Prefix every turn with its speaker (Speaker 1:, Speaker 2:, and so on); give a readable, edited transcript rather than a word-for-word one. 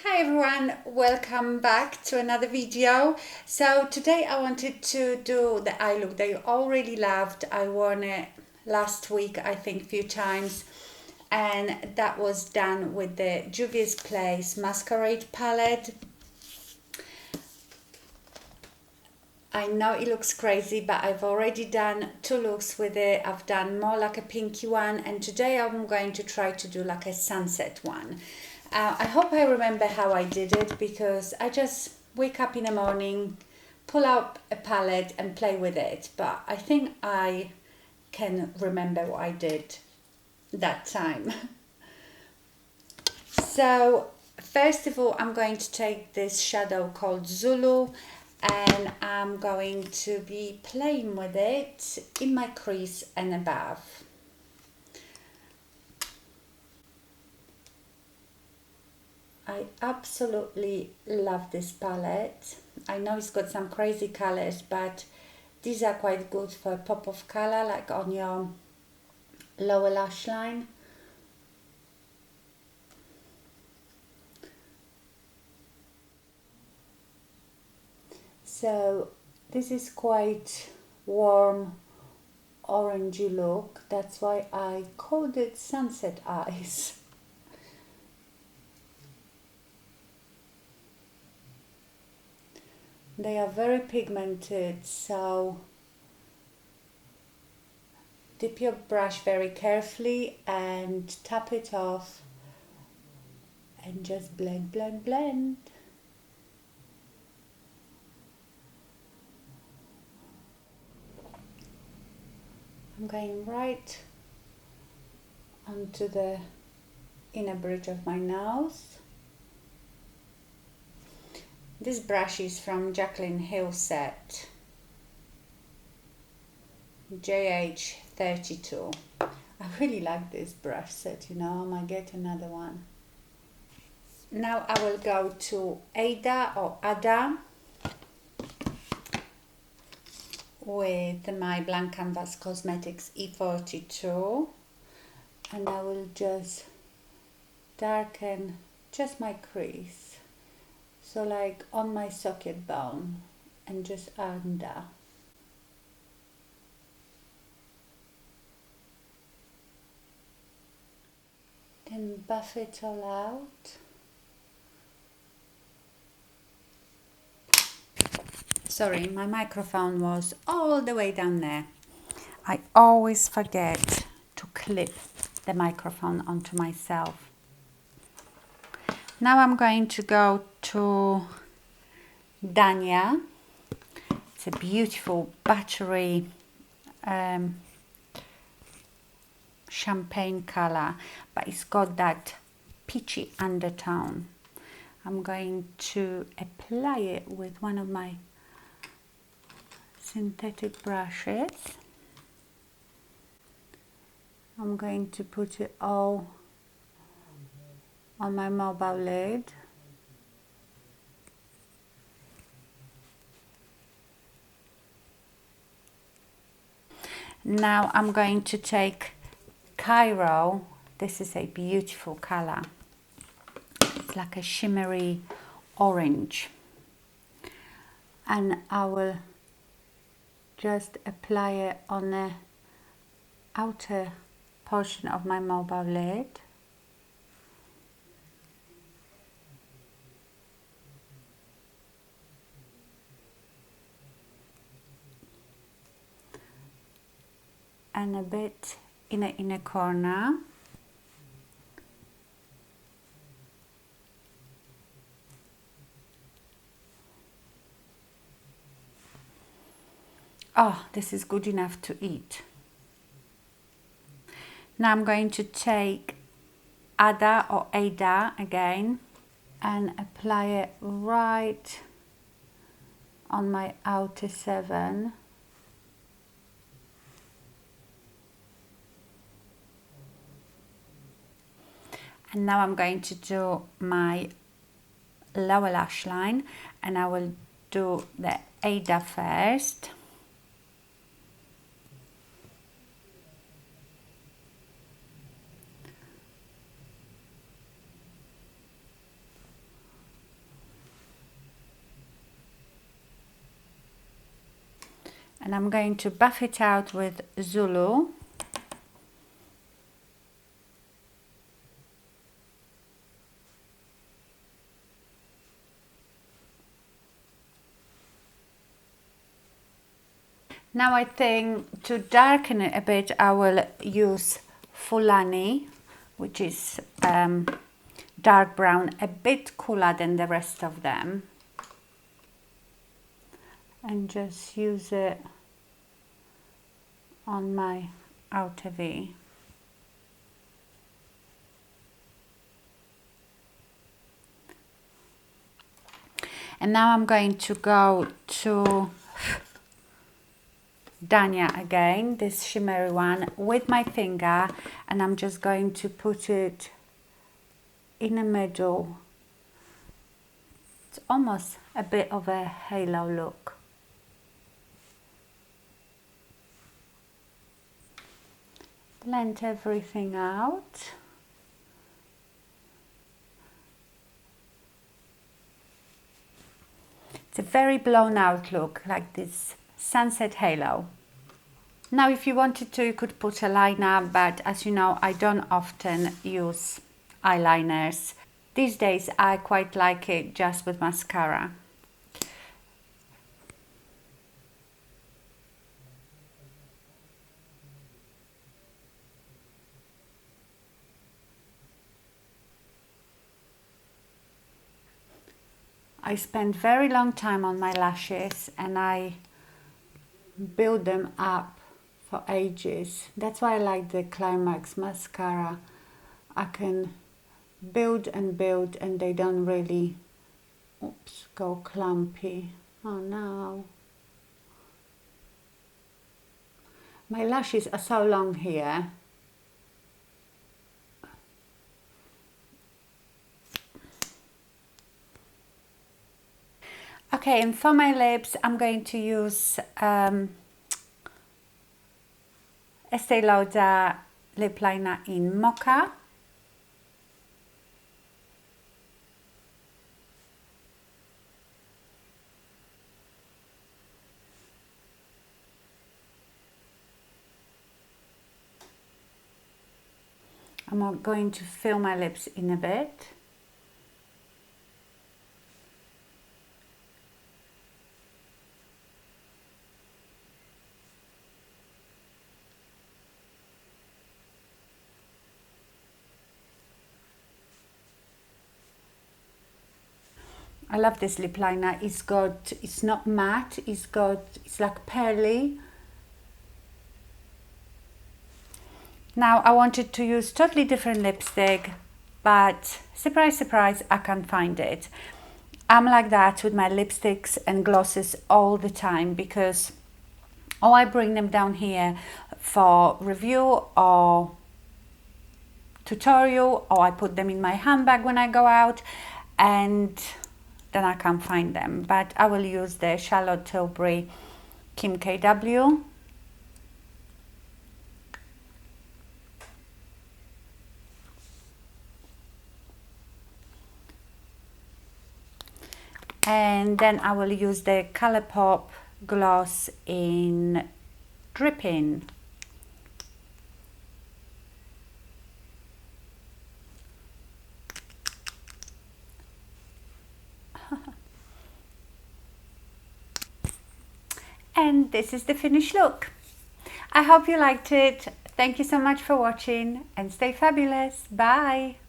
Speaker 1: Hi everyone, welcome back to another video. So today I wanted to do the eye look that you already loved. I worn it last week, I think, a few times, and that was done with the JUVIA'S Masquerade palette. I know it looks crazy, but I've already done two looks with it. I've done more like a pinky one, and today I'm going to try to do like a sunset one. I hope I remember how I did it, because I just wake up in the morning, pull out a palette and play with it. But I think I can remember what I did that time. So first of all, I'm going to take this shadow called Zulu, and I'm going to be playing with it in my crease and above. I absolutely love this palette. I know it's got some crazy colors, but these are quite good for a pop of color, like on your lower lash line. So this is quite warm orangey look. That's why I called it sunset eyes. They are very pigmented, so dip your brush very carefully and tap it off and just blend, blend, blend. I'm going right onto the inner bridge of my nose. This brush is from Jaclyn Hill set JH32. I really like this brush set, you know, I might get another one. Now I will go to Ada or Ada with my Blank Canvas Cosmetics E42, and I will just darken just my crease. So like on my socket bone and just under. Then buff it all out. Sorry, my microphone was all the way down there. I always forget to clip the microphone onto myself. Now I'm going to go to Dania. It's a beautiful buttery champagne color, but it's got that peachy undertone. I'm going to apply it with one of my synthetic brushes. I'm going to put it all on my mobile lid. Now I'm going to take Cairo. This is a beautiful color. It's like a shimmery orange. And I will just apply it on the outer portion of my mobile lid. And a bit in the inner corner. Oh, this is good enough to eat. Now I'm going to take Ada or Ada again and apply it right on my outer 7. And now I'm going to do my lower lash line, and I will do the Ada first. And I'm going to buff it out with Zulu. Now I think to darken it a bit, I will use Fulani, which is dark brown, a bit cooler than the rest of them. And just use it on my outer V. And now I'm going to go to Dania again, this shimmery one, with my finger, and I'm just going to put it in the middle. It's almost a bit of a halo look. Blend everything out. It's a very blown out look, like this sunset halo. Now if you wanted to, you could put a liner, but as you know, I don't often use eyeliners. These days I quite like it just with mascara. I spent very long time on my lashes and I build them up for ages. That's why I like the Climax mascara. I can build and build and they don't really, oops, go clumpy. Oh no. My lashes are so long here. Okay, and for my lips, I'm going to use Estee Lauder lip liner in Mocha. I'm going to fill my lips in a bit. I love this lip liner. It's not matte, it's like pearly. Now I wanted to use totally different lipstick, but surprise, surprise, I can't find it. I'm like that with my lipsticks and glosses all the time because I bring them down here for review or tutorial, or I put them in my handbag when I go out, and then I can't find them. But I will use the Charlotte Tilbury Kim KW. And then I will use the Colourpop gloss in Dripping. And this is the finished look. I hope you liked it. Thank you so much for watching and stay fabulous. Bye.